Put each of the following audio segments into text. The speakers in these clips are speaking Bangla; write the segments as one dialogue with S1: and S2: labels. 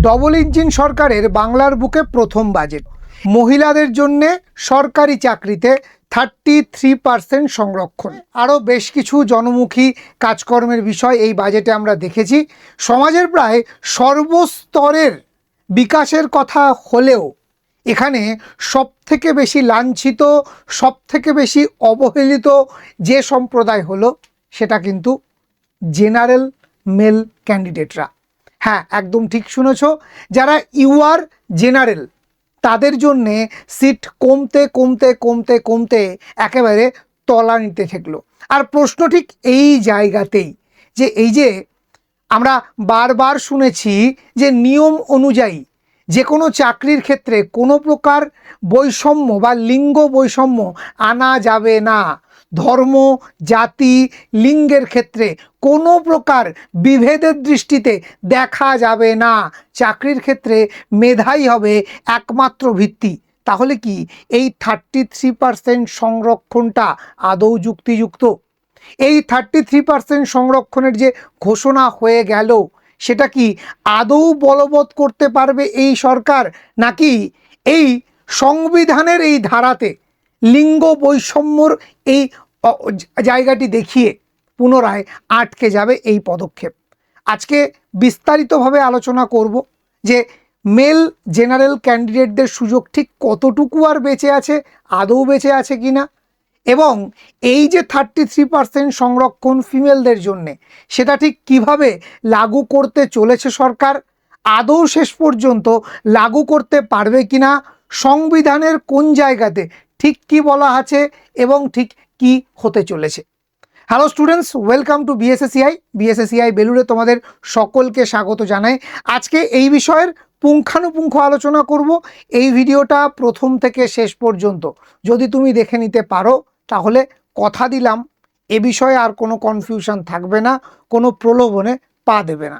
S1: ডবল ইঞ্জিন সরকারের বাংলার বুকে প্রথম বাজেট। মহিলাদের জন্য সরকারি চাকরিতে 33% সংরক্ষণ। আরও বেশ কিছু জনমুখী কাজকর্মের বিষয় এই বাজেটে আমরা দেখেছি। সমাজের প্রায় সর্বস্তরের বিকাশের কথা হলেও এখানে সবথেকে বেশি লাঞ্ছিত, সবথেকে বেশি অবহেলিত যে সম্প্রদায় হলো সেটা কিন্তু জেনারেল মেল ক্যান্ডিডেটরা। হ্যাঁ, একদম ঠিক শুনেছ, যারা ইউআর জেনারেল তাদের জন্যে সিট কমতে কমতে কমতে কমতে একেবারে তলানিতে ঠেকলো। আর প্রশ্ন ঠিক এই জায়গাতেই যে এই যে আমরা বারবার শুনেছি যে নিয়ম অনুযায়ী যে কোনো চাকরির ক্ষেত্রে কোনো প্রকার বৈষম্য বা লিঙ্গ বৈষম্য আনা যাবে না। ধর্ম, জাতি, লিঙ্গের ক্ষেত্রে কোনো প্রকার বিভেদের দৃষ্টিতে দেখা যাবে না। চাকরির ক্ষেত্রে মেধাই হবে একমাত্র ভিত্তি। তাহলে কি এই 33% সংরক্ষণটা আদৌ যুক্তিযুক্ত? এই 33% সংরক্ষণের যে ঘোষণা হয়ে গেল সেটা কি আদৌ বলবৎ করতে পারবে এই সরকার, নাকি এই সংবিধানের এই ধারাতে লিঙ্গ বৈষম্যর এই জায়গাটি দেখিয়ে পুনরায় আটকে যাবে এই পদক্ষেপ? আজকে বিস্তারিতভাবে আলোচনা করব যে মেল জেনারেল ক্যান্ডিডেটদের সুযোগ ঠিক কতটুকু আর বেঁচে আছে, আদৌ বেঁচে আছে কিনা, এবং এই যে 33% সংরক্ষণ ফিমেলদের জন্যে সেটা ঠিক কিভাবে লাগু করতে চলেছে সরকার, আদৌ শেষ পর্যন্ত লাগু করতে পারবে কিনা, সংবিধানের কোন জায়গাতে ঠিক কি বলা আছে এবং ঠিক কি হতে চলেছে। Hello students, welcome to BSACI বেলুড়ে তোমাদের সকলকে স্বাগত জানাই। আজকে এই বিষয়ের পুঙ্খানুপুঙ্খ আলোচনা করব। এই ভিডিওটা প্রথম থেকে শেষ পর্যন্ত যদি তুমি দেখে নিতে পারো তাহলে কথা দিলাম এ বিষয়ে আর কোনো কনফিউশন থাকবে না, কোনো প্রলোভনে পা দেবে না।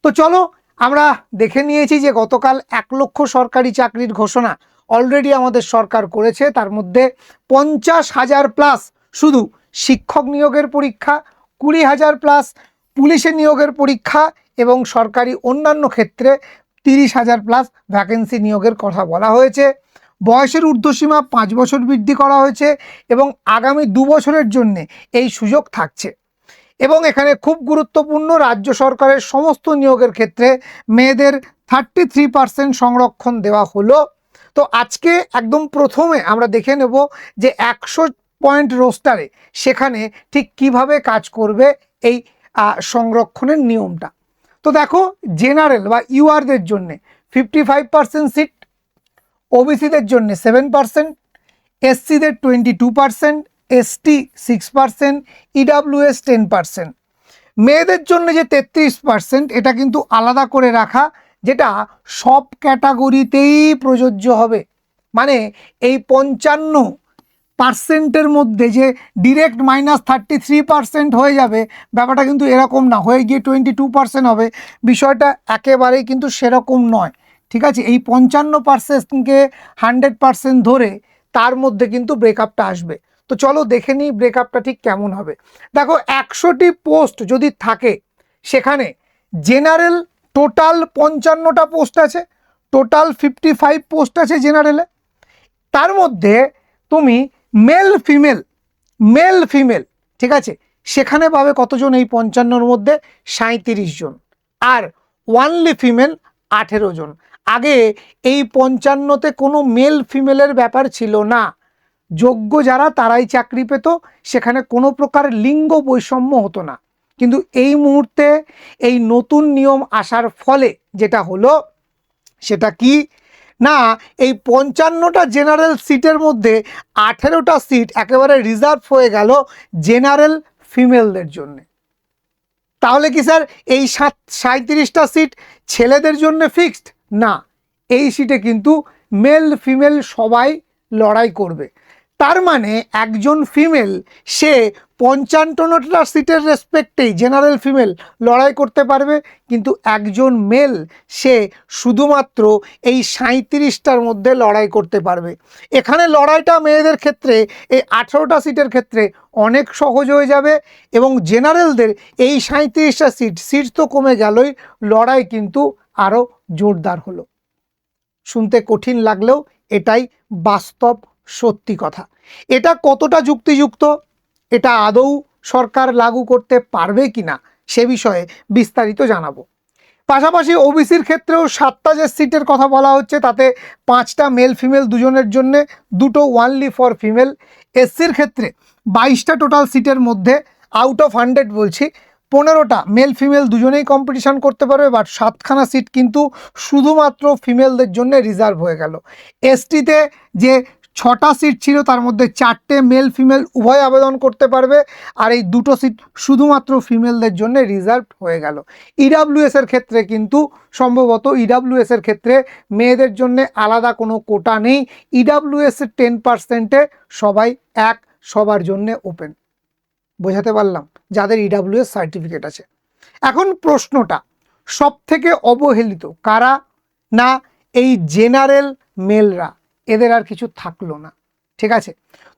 S1: তো চলো, আমরা দেখে নিয়েছি যে গতকাল 1 লক্ষ সরকারি চাকরির ঘোষণা অলরেডি আমাদের সরকার করেছে। তার মধ্যে 50,000 প্লাস শুধু শিক্ষক নিয়োগের পরীক্ষা, 20,000 প্লাস পুলিশে নিয়োগের পরীক্ষা এবং সরকারি অন্যান্য ক্ষেত্রে 30,000 প্লাস ভ্যাকেন্সি নিয়োগের কথা বলা হয়েছে। বয়সের ঊর্ধ্বসীমা 5 বছর বৃদ্ধি করা হয়েছে এবং আগামী 2 বছরের জন্যে এই সুযোগ থাকছে। এবং এখানে খুব গুরুত্বপূর্ণ, রাজ্য সরকারের সমস্ত নিয়োগের ক্ষেত্রে মেয়েদের 33% সংরক্ষণ দেওয়া হলো। তো আজকে একদম প্রথমে আমরা দেখে নেব যে 100 পয়েন্ট রোস্টারে সেখানে ঠিক কিভাবে কাজ করবে এই সংরক্ষণের নিয়মটা। তো দেখো, জেনারেল বা ইউআরদের জন্যে 55% সিট, ওবিসিদের জন্য 7%, এসসিদের 22%, এসটি 6%, ইডাব্লিউএস 10%। মেয়েদের জন্য যে 33% এটা কিন্তু আলাদা করে রাখা, যেটা সব ক্যাটাগরিতেই প্রযোজ্য হবে। মানে এই 55%-এর মধ্যে যে ডিরেক্ট -33% হয়ে যাবে, ব্যাপারটা কিন্তু এরকম না, হয়ে গিয়ে 22% হবে, বিষয়টা একেবারেই কিন্তু সেরকম নয়। ঠিক আছে, এই 55%কে 100% ধরে তার মধ্যে কিন্তু ব্রেকআপটা আসবে। তো চলো দেখে নিই ব্রেকআপটা ঠিক কেমন হবে। দেখো, 100টি পোস্ট যদি থাকে সেখানে জেনারেল টোটাল 55টা পোস্ট আছে, টোটাল 55 পোস্ট আছে জেনারেলে। তার মধ্যে তুমি মেল ফিমেল ঠিক আছে, সেখানে পাবে কতজন? এই 55-র মধ্যে 37 জন, আর ওয়ানলি ফিমেল 18 জন। আগে এই 55তে কোনো মেল ফিমেলের ব্যাপার ছিল না, যোগ্য যারা তারাই চাকরি পেত, সেখানে কোনো প্রকার লিঙ্গ বৈষম্য হতো না। কিন্তু এই মুহূর্তে এই নতুন নিয়ম আসার ফলে যেটা হলো সেটা কি না, এই 55টা জেনারেল সিটের মধ্যে 18টা সিট একেবারে রিজার্ভ হয়ে গেল জেনারেল ফিমেলদের জন্য। তাহলে কি স্যার এই 37টা সিট ছেলেদের জন্য ফিক্সড? না, এই সিটে কিন্তু মেল ফিমেল সবাই লড়াই করবে। তার মানে একজন ফিমেল সে 55টা সিটের রেসপেক্টেই জেনারেল ফিমেল লড়াই করতে পারবে, কিন্তু একজন মেল সে শুধুমাত্র এই 37টার মধ্যে লড়াই করতে পারবে। এখানে লড়াইটা মেয়েদের ক্ষেত্রে এই 18টা সিটের ক্ষেত্রে অনেক সহজ হয়ে যাবে, এবং জেনারেলদের এই 37টা সিট তো কমে গেলই, লড়াই কিন্তু আরও জোরদার হলো। শুনতে কঠিন লাগলেও এটাই বাস্তব সত্যি কথা। এটা কতটা যুক্তিযুক্ত, এটা আদৌ সরকার লাগু করতে পারবে কিনা সে বিষয়ে বিস্তারিত জানাবো। পাশাপাশি ওবিসির ক্ষেত্রেও 7টা যে সিটের কথা বলা হচ্ছে তাতে 5টা মেল ফিমেল দুজনের জন্যে, 2টো ওয়ানলি ফর ফিমেল। এসসির ক্ষেত্রে 22টা টোটাল সিটের মধ্যে আউট অফ 100 বলছি 15টা মেল ফিমেল দুজনেই কম্পিটিশান করতে পারবে, বাট 7খানা সিট কিন্তু শুধুমাত্র ফিমেলদের জন্য রিজার্ভ হয়ে গেল। এসটিতে যে 6টা সিট ছিল তার মধ্যে 4টে মেল ফিমেল উভয় আবেদন করতে পারবে, আর এই 2টো সিট শুধুমাত্র ফিমেলদের জন্য রিজার্ভ হয়ে গেল। ইডাব্লিউএস এর ক্ষেত্রে কিন্তু সম্ভবত ইডাব্লিউএস এর ক্ষেত্রে মেয়েদের জন্য আলাদা কোনো কোটা নেই। ইডাব্লিউএস এর 10%-এ সবাই এক, সবার জন্য ওপেন। বোঝাতে পারলাম? যাদের ইডাব্লিউএস সার্টিফিকেট আছে। এখন প্রশ্নটা, সব থেকে অবহেলিত কারা? না এই জেনারেল মেলরা, এদের আর কিছু থাকলো না। ঠিক আছে,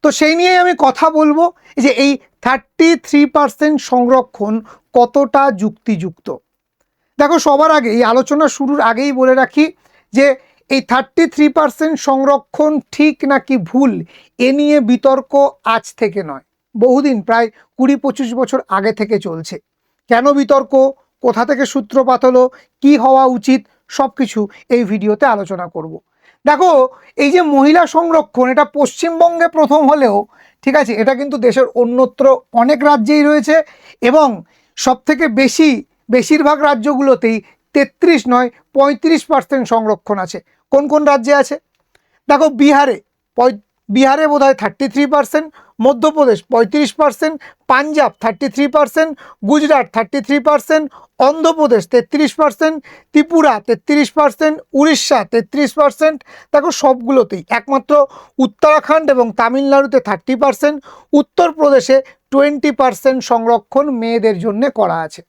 S1: তো সেই নিয়েই আমি কথা বলবো যে এই 33% সংরক্ষণ কতটা যুক্তিযুক্ত। দেখো, সবার আগে এই আলোচনা শুরুর আগেই বলে রাখি যে এই 33% সংরক্ষণ ঠিক নাকি ভুল এ নিয়ে বিতর্ক আজ থেকে নয়, বহুদিন, প্রায় 20-25 বছর আগে থেকে চলছে। কেন বিতর্ক, কোথা থেকে সূত্রপাত হলো, কী হওয়া উচিত, সব কিছু এই ভিডিওতে আলোচনা করব। দেখো, এই যে মহিলা সংরক্ষণ, এটা পশ্চিমবঙ্গে প্রথম হলেও, ঠিক আছে, এটা কিন্তু দেশের অন্যত্র অনেক রাজ্যেই রয়েছে, এবং সবথেকে বেশিরভাগ রাজ্যগুলোতেই 33 নয় 35% সংরক্ষণ আছে। কোন কোন রাজ্যে আছে? দেখো, বিহারে বোধ হয় 33%, মধ্যপ্রদেশ 35%, পাঞ্জাব 33%, গুজরাট 33%, অন্ধ্রপ্রদেশ 33%, ত্রিপুরা 33%, উড়িষ্যা 33%। দেখো, সবগুলোতেই। একমাত্র উত্তরাখণ্ড এবং তামিলনাড়ুতে 30%, উত্তরপ্রদেশে 20% সংরক্ষণ মেয়েদের জন্য করা আছে।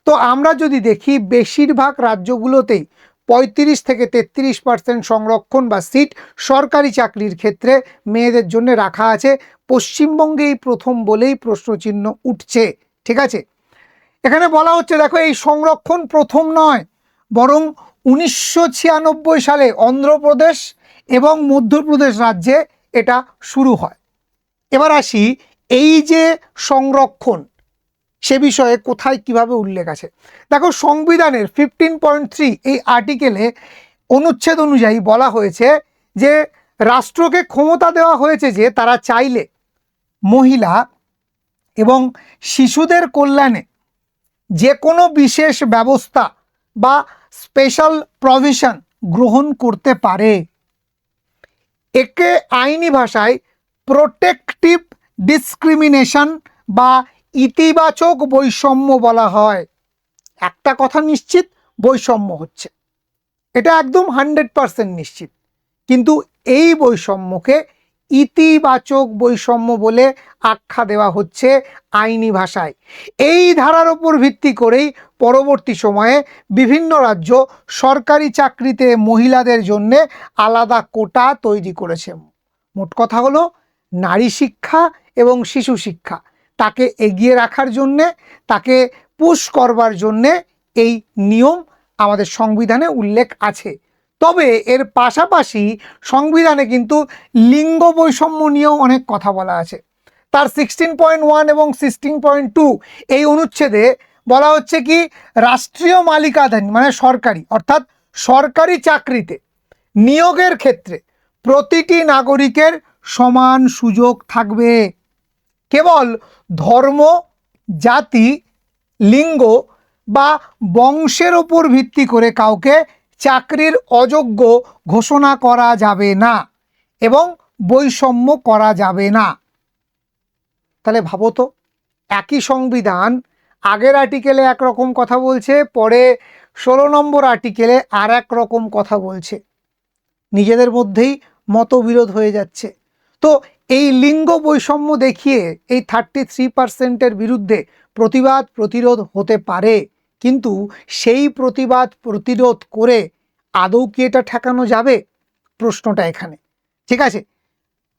S1: তো আমরা যদি দেখি বেশিরভাগ রাজ্যগুলোতেই 35 থেকে 33% সংরক্ষণ বা সিট সরকারি চাকরির ক্ষেত্রে মেয়েদের জন্য রাখা আছে। পশ্চিমবঙ্গেই প্রথম বলেই প্রশ্নচিহ্ন উঠছে। ঠিক আছে, এখানে বলা হচ্ছে, দেখো, এই সংরক্ষণ প্রথম নয়, বরং 1996 সালে অন্ধ্রপ্রদেশ এবং মধ্যপ্রদেশ রাজ্যে এটা শুরু হয়। এবার আসি, এই যে সংরক্ষণ সে বিষয়ে কোথায় কিভাবে উল্লেখ আছে। দেখো, সংবিধানের 15.3 এই আর্টিকেলে অনুচ্ছেদ অনুযায়ী বলা হয়েছে যে রাষ্ট্রকে ক্ষমতা দেওয়া হয়েছে যে তারা চাইলে মহিলা এবং শিশুদের কল্যাণে যে কোনো বিশেষ ব্যবস্থা বা স্পেশাল প্রভিশন গ্রহণ করতে পারে। একে আইনি ভাষায় প্রোটেকটিভ ডিসক্রিমিনেশন বা ইতিবাচক বৈষম্য বলা হয়। একটা কথা নিশ্চিত, বৈষম্য হচ্ছে, এটা একদম 100% নিশ্চিত, কিন্তু এই বৈষম্যকে ইতিবাচক বৈষম্য বলে আখ্যা দেওয়া হচ্ছে আইনি ভাষায়। এই ধারার ওপর ভিত্তি করেই পরবর্তী সময়ে বিভিন্ন রাজ্য সরকারি চাকরিতে মহিলাদের জন্য আলাদা কোটা তৈরি করেছে। মোট কথা হলো, নারী শিক্ষা এবং শিশু শিক্ষা তাকে এগিয়ে রাখার জন্যে, তাকে পুশ করবার জন্যে এই নিয়ম আমাদের সংবিধানে উল্লেখ আছে। তবে এর পাশাপাশি সংবিধানে কিন্তু লিঙ্গ বৈষম্য নিয়েও অনেক কথা বলা আছে। তার 16.1 এবং 16.2 এই অনুচ্ছেদে বলা হচ্ছে কি, রাষ্ট্রীয় মালিকানাধীন মানে সরকারি, অর্থাৎ সরকারি চাকরিতে নিয়োগের ক্ষেত্রে প্রতিটি নাগরিকের সমান সুযোগ থাকবে। কেবল ধর্ম, জাতি, লিঙ্গ বা বংশের ওপর ভিত্তি করে কাউকে চাকরির অযোগ্য ঘোষণা করা যাবে না এবং বৈষম্য করা যাবে না। তাহলে ভাবো তো, একই সংবিধান আগের আর্টিকেলে একরকম কথা বলছে, পরে 16 নম্বর আর্টিকেলে আর এক রকম কথা বলছে। নিজেদের মধ্যেই মতবিরোধ হয়ে যাচ্ছে। তো এই লিঙ্গ বৈষম্য দেখিয়ে এই 33%-এর বিরুদ্ধে প্রতিবাদ প্রতিরোধ হতে পারে, কিন্তু সেই প্রতিবাদ প্রতিরোধ করে আদৌ কি এটা ঠেকানো যাবে? প্রশ্নটা এখানে। ঠিক আছে,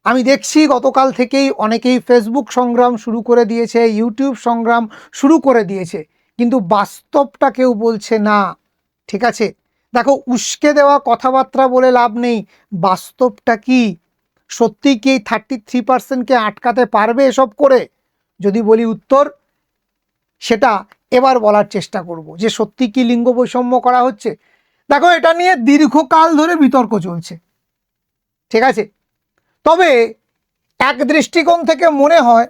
S1: আমি দেখছি গতকাল থেকেই অনেকেই ফেসবুক সংগ্রাম শুরু করে দিয়েছে, ইউটিউব সংগ্রাম শুরু করে দিয়েছে, কিন্তু বাস্তবটা কেউ বলছে না। ঠিক আছে, দেখো, উস্কে দেওয়া কথাবার্তা বলে লাভ নেই। বাস্তবটা কি? সত্যি কি এই 33%-কে আটকাতে পারবে এসব করে? যদি বলি উত্তর, সেটা এবার বলার চেষ্টা করব যে সত্যি কি লিঙ্গ বৈষম্য করা হচ্ছে। দেখো, এটা নিয়ে দীর্ঘকাল ধরে বিতর্ক চলছে। ঠিক আছে, তবে এক দৃষ্টিকোণ থেকে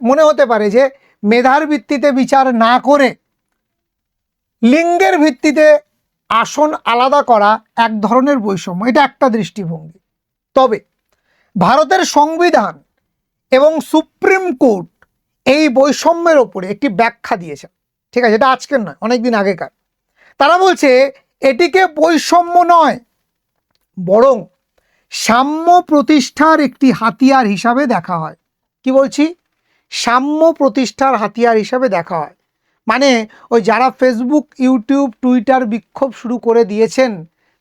S1: মনে হতে পারে যে মেধার ভিত্তিতে বিচার না করে লিঙ্গের ভিত্তিতে আসন আলাদা করা এক ধরনের বৈষম্য, এটা একটা দৃষ্টিভঙ্গি। তবে ভারতের সংবিধান এবং সুপ্রিম কোর্ট এই বৈষম্যের ওপরে একটি ব্যাখ্যা দিয়েছে। ঠিক আছে, এটা আজকের নয়, অনেকদিন আগেকার। তারা বলছে এটিকে বৈষম্য নয়, বরং সাম্য প্রতিষ্ঠার একটি হাতিয়ার হিসাবে দেখা হয়। কি বলছি? সাম্য প্রতিষ্ঠার হাতিয়ার হিসাবে দেখা হয়। মানে ওই যারা ফেসবুক, ইউটিউব, টুইটার বিক্ষোভ শুরু করে দিয়েছেন,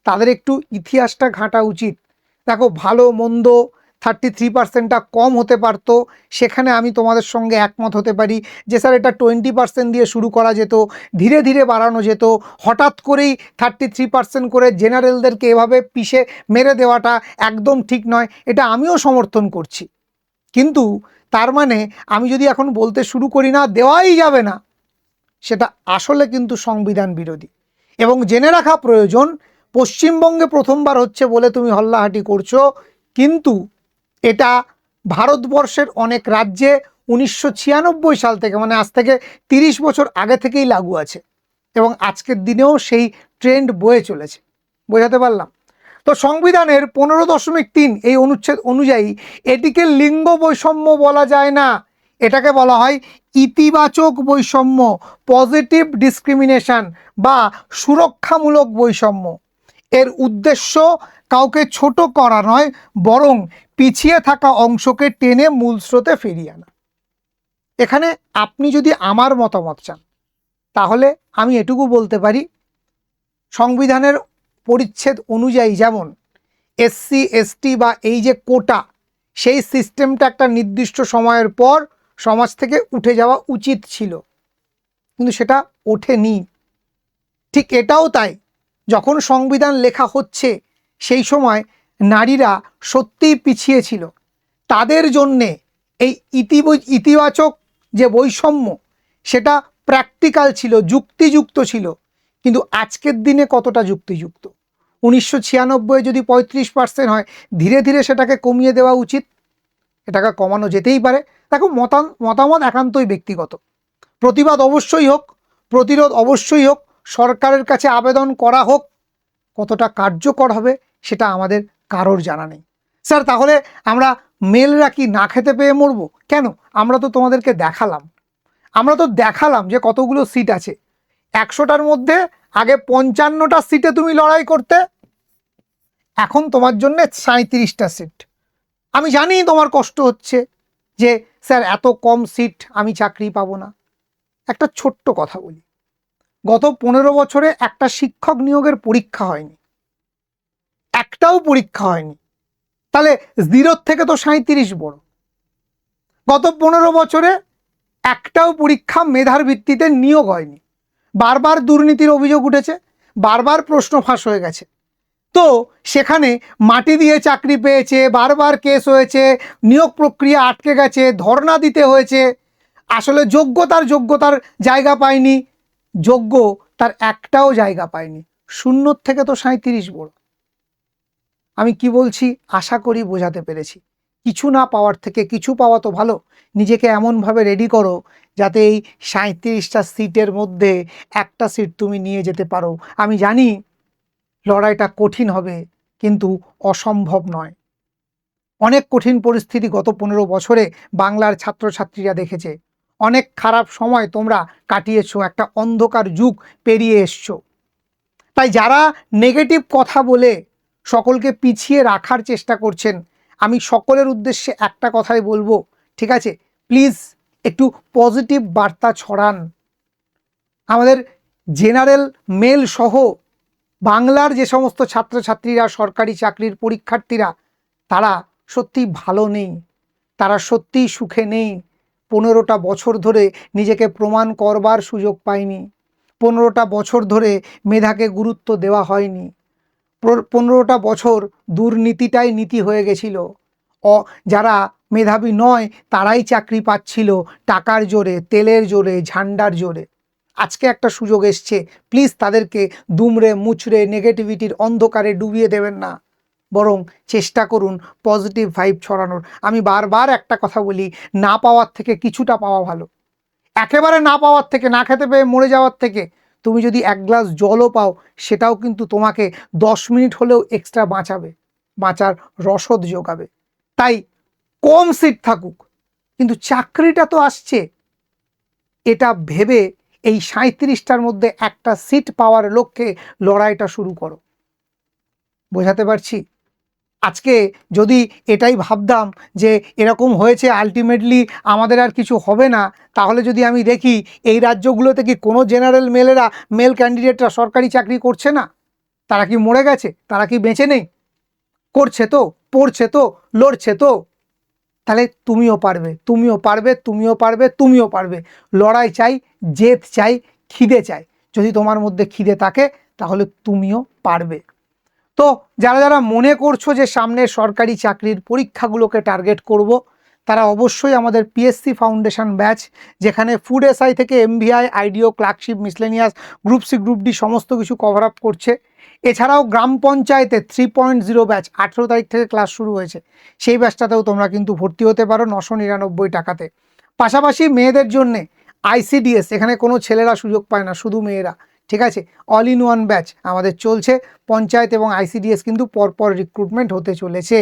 S1: তাদের একটু ইতিহাসটা ঘাঁটা উচিত। দেখো, ভালো মন্দ 33%টা কম হতে পারতো, সেখানে আমি তোমাদের সঙ্গে একমত হতে পারি যে স্যার এটা 20% দিয়ে শুরু করা যেত, ধীরে ধীরে বাড়ানো যেত। হঠাৎ করেই 33% করে জেনারেলদেরকে এভাবে পিষে মেরে দেওয়াটা একদম ঠিক নয়, এটা আমিও সমর্থন করছি। কিন্তু তার মানে আমি যদি এখন বলতে শুরু করি না দেওয়াই যাবে না, সেটা আসলে কিন্তু সংবিধান বিরোধী। এবং জেনে রাখা প্রয়োজন, পশ্চিমবঙ্গে প্রথমবার হচ্ছে বলে তুমি হল্লাহাটি করছো, কিন্তু এটা ভারতবর্ষের অনেক রাজ্যে 1996 সাল থেকে, মানে আজ থেকে 30 বছর আগে থেকেই লাগু আছে, এবং আজকের দিনেও সেই ট্রেন্ড বয়ে চলেছে। বোঝাতে পারলাম? তো সংবিধানের 15.3 এই অনুচ্ছেদ অনুযায়ী এটিকে লিঙ্গ বৈষম্য বলা যায় না, এটাকে বলা হয় ইতিবাচক বৈষম্য, পজিটিভ ডিসক্রিমিনেশন বা সুরক্ষামূলক বৈষম্য। এর উদ্দেশ্য কাউকে ছোট করা নয়, বরং পিছিয়ে থাকা অংশকে টেনে মূল স্রোতে ফিরিয়ে আনা। এখানে আপনি যদি আমার মতামত চান, তাহলে আমি এটুকু বলতে পারি, সংবিধানের পরিচ্ছেদ অনুযায়ী যেমন এসসি এসটি বা এই যে কোটা, সেই সিস্টেমটা একটা নির্দিষ্ট সময়ের পর সমাজ থেকে উঠে যাওয়া উচিত ছিল, কিন্তু সেটা ওঠেনি। ঠিক এটাও তাই, যখন সংবিধান লেখা হচ্ছে সেই সময় নারীরা সত্যিই পিছিয়ে ছিল, তাদের জন্যে এই ইতিবাচক যে বৈষম্য সেটা প্র্যাকটিক্যাল ছিল, যুক্তিযুক্ত ছিল। কিন্তু আজকের দিনে কতটা যুক্তিযুক্ত? 1996 যদি 35% হয়, ধীরে ধীরে সেটাকে কমিয়ে দেওয়া উচিত, এটাকে কমানো যেতেই পারে। দেখো, মতামত একান্তই ব্যক্তিগত। প্রতিবাদ অবশ্যই হোক, প্রতিরোধ অবশ্যই হোক, সরকারের কাছে আবেদন করা হোক, কতটা কার্যকর হবে সেটা আমাদের কারোর জানা নেই। স্যার, তাহলে আমরা মেলরা কি না খেতে পেয়ে মরবো কেন? আমরা তো তোমাদেরকে দেখালাম যে কতগুলো সিট আছে। 100টার মধ্যে আগে 55টা সিটে তুমি লড়াই করতে, এখন তোমার জন্য 37টা সিট। আমি জানি তোমার কষ্ট হচ্ছে যে স্যার এত কম সিট, আমি চাকরি পাবো না। একটা ছোট্ট কথা বলি, গত 15 বছরে একটা শিক্ষক নিয়োগের পরীক্ষা হয়নি, একটাও পরীক্ষা হয়নি, তাহলে 0 থেকে তো 37 বড়। গত 15 বছরে একটাও পরীক্ষা মেধার ভিত্তিতে নিয়োগ হয়নি, বারবার দুর্নীতির অভিযোগ উঠেছে, বারবার প্রশ্ন ফাঁস হয়ে গেছে। তো সেখানে মাটি দিয়ে চাকরি পেয়েছে, বারবার কেস হয়েছে, নিয়োগ প্রক্রিয়া আটকে গেছে, ধর্ণা দিতে হয়েছে, আসলে যোগ্যতার জায়গা পায়নি, যোগ্য তার একটাও জায়গা পায়নি। 0 থেকে তো 37 বড়। আমি কি বলছি আশা করি বোঝাতে পেরেছি। কিছু না পাওয়ার থেকে কিছু পাওয়া তো ভালো। নিজেকে এমনভাবে রেডি করো যাতে এই 37টা সিটের মধ্যে একটা সিট তুমি নিয়ে যেতে পারো। আমি জানি লড়াইটা কঠিন হবে, কিন্তু অসম্ভব নয়। অনেক কঠিন পরিস্থিতি গত 15 বছরে বাংলার ছাত্রছাত্রীরা দেখেছে, অনেক খারাপ সময় তোমরা কাটিয়েছো, একটা অন্ধকার যুগ পেরিয়ে এসছো। তাই যারা নেগেটিভ কথা বলে সকলকে পিছিয়ে রাখার চেষ্টা করছেন, আমি সকলের উদ্দেশ্যে একটা কথাই বলবো, ঠিক আছে, প্লিজ একটু পজিটিভ বার্তা ছড়ান। আমাদের জেনারেল মেল সহ বাংলার যে সমস্ত ছাত্রছাত্রীরা, সরকারি চাকরির পরীক্ষার্থীরা, তারা সত্যি ভালো নেই, তারা সত্যিই সুখে নেই। 15টা বছর ধরে নিজেকে প্রমাণ করবার সুযোগ পায়নি, 15টা বছর ধরে মেধাকে গুরুত্ব দেওয়া হয়নি, 15টা বছর দুর্নীতিটাই নীতি হয়ে গেছিল। যারা মেধাবী নয় তারাই চাকরি পাচ্ছিল টাকার জোরে, তেলের জোরে, ঝান্ডার জোরে। আজকে একটা সুযোগ এসছে, প্লিজ তাদেরকে দুমড়ে মুচড়ে নেগেটিভিটির অন্ধকারে ডুবিয়ে দেবেন না, বরং চেষ্টা করুন পজিটিভ ভাইব ছড়ানোর। আমি বারবার একটা কথা বলি, না পাওয়ার থেকে কিছুটা পাওয়া ভালো। একেবারে না পাওয়ার থেকে, না খেতে পেয়ে মরে যাওয়ার থেকে তুমি যদি এক গ্লাস জলও পাও, সেটাও কিন্তু তোমাকে 10 মিনিট হলেও এক্সট্রা বাঁচার রসদ যোগাবে। তাই কম সিট থাকুক, কিন্তু চাকরিটা তো আসছে, এটা ভেবে এই 37টার মধ্যে একটা সিট পাওয়ার লক্ষ্যে লড়াইটা শুরু করো। বোঝাতে পারছি? আজকে যদি এটাই ভাবতাম যে এরকম হয়েছে, আলটিমেটলি আমাদের আর কিছু হবে না, তাহলে যদি আমি দেখি এই রাজ্যগুলোতে কি কোনো জেনারেল মেল ক্যান্ডিডেটরা সরকারি চাকরি করছে না? তারা কি মরে গেছে? তারা কি বেঁচে নেই? করছে তো, পড়ছে তো, লড়ছে তো। তাহলে তুমিও পারবে, তুমিও পারবে, তুমিও পারবে, তুমিও পারবে। লড়াই চাই, জেদ চাই, খিদে চাই। যদি তোমার মধ্যে খিদে থাকে তাহলে তুমিও পারবে। তো যারা যারা মনে করছো যে সামনের সরকারি চাকরির পরীক্ষাগুলোকে টার্গেট করব, তারা অবশ্যই আমাদের পিএসসি ফাউন্ডেশন ব্যাচ, যেখানে ফুড এসআই থেকে MVI, IDO, clerkship, miscellaneous, group C, group D সমস্ত কিছু কভার আপ করছে। এছাড়াও গ্রাম পঞ্চায়েতে 3.0 ব্যাচ 18 তারিখ থেকে ক্লাস শুরু হয়েছে, সেই ব্যাচটাতেও তোমরা কিন্তু ভর্তি হতে পারো 999 টাকাতে। পাশাপাশি মেয়েদের জন্যে আইসিডিএস, এখানে কোনো ছেলেরা সুযোগ পায় না, শুধু মেয়েরা, ঠিক আছে, অল ইন ওয়ান ব্যাচ আমাদের চলছে। পঞ্চায়েত এবং আইসিডিএস কিন্তু পরপর রিক্রুটমেন্ট হতে চলেছে।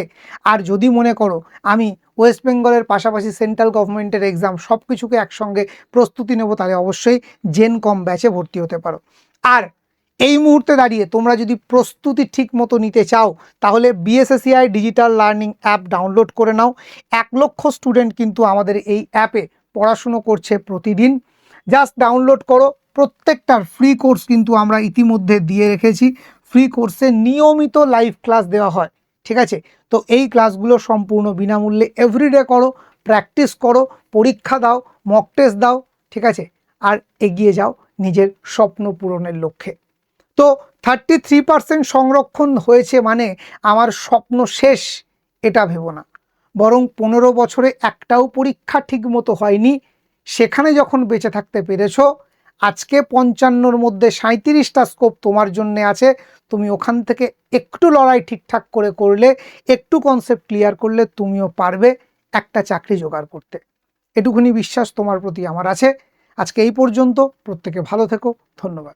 S1: আর যদি মনে করো আমি ওয়েস্ট বেঙ্গলের পাশাপাশি সেন্ট্রাল গভর্নমেন্টের এক্সাম সব কিছুকে একসঙ্গে প্রস্তুতি নেব, তাহলে অবশ্যই জেনকম ব্যাচে ভর্তি হতে পারো। আর এই মুহূর্তে দাঁড়িয়ে তোমরা যদি প্রস্তুতি ঠিক মতো নিতে চাও, তাহলে BSSCI digital learning app download করে নাও। 1 লক্ষ স্টুডেন্ট কিন্তু আমাদের এই অ্যাপে পড়াশুনো করছে প্রতিদিন। জাস্ট ডাউনলোড করো। প্রত্যেকটার ফ্রি কোর্স কিন্তু আমরা ইতিমধ্যে দিয়ে রেখেছি। ফ্রি কোর্সে নিয়মিত লাইভ ক্লাস দেওয়া হয়, ঠিক আছে। তো এই ক্লাসগুলো সম্পূর্ণ বিনামূল্যে এভরিডে করো, প্র্যাকটিস করো, পরীক্ষা দাও, মক টেস্ট দাও, ঠিক আছে, আর এগিয়ে যাও নিজের স্বপ্ন পূরণের লক্ষ্যে। তো 33% সংরক্ষণ হয়েছে মানে আমার স্বপ্ন শেষ, এটা ভেবো না, বরং 15 বছরে একটাও পরীক্ষা ঠিক মতো হয়নি, সেখানে যখন বেঁচে থাকতে পেরেছো, আজকে 55-র মধ্যে 37টা স্কোপ তোমার জন্য আছে। তুমি ওখান থেকে একটু লড়াই ঠিকঠাক করে করলে, একটু কনসেপ্ট ক্লিয়ার করলে তুমিও পারবে একটা চাকরি জোগাড় করতে। এটুকুনি বিশ্বাস তোমার প্রতি আমার আছে। আজকে এই পর্যন্ত, প্রত্যেকে ভালো থেকো, ধন্যবাদ।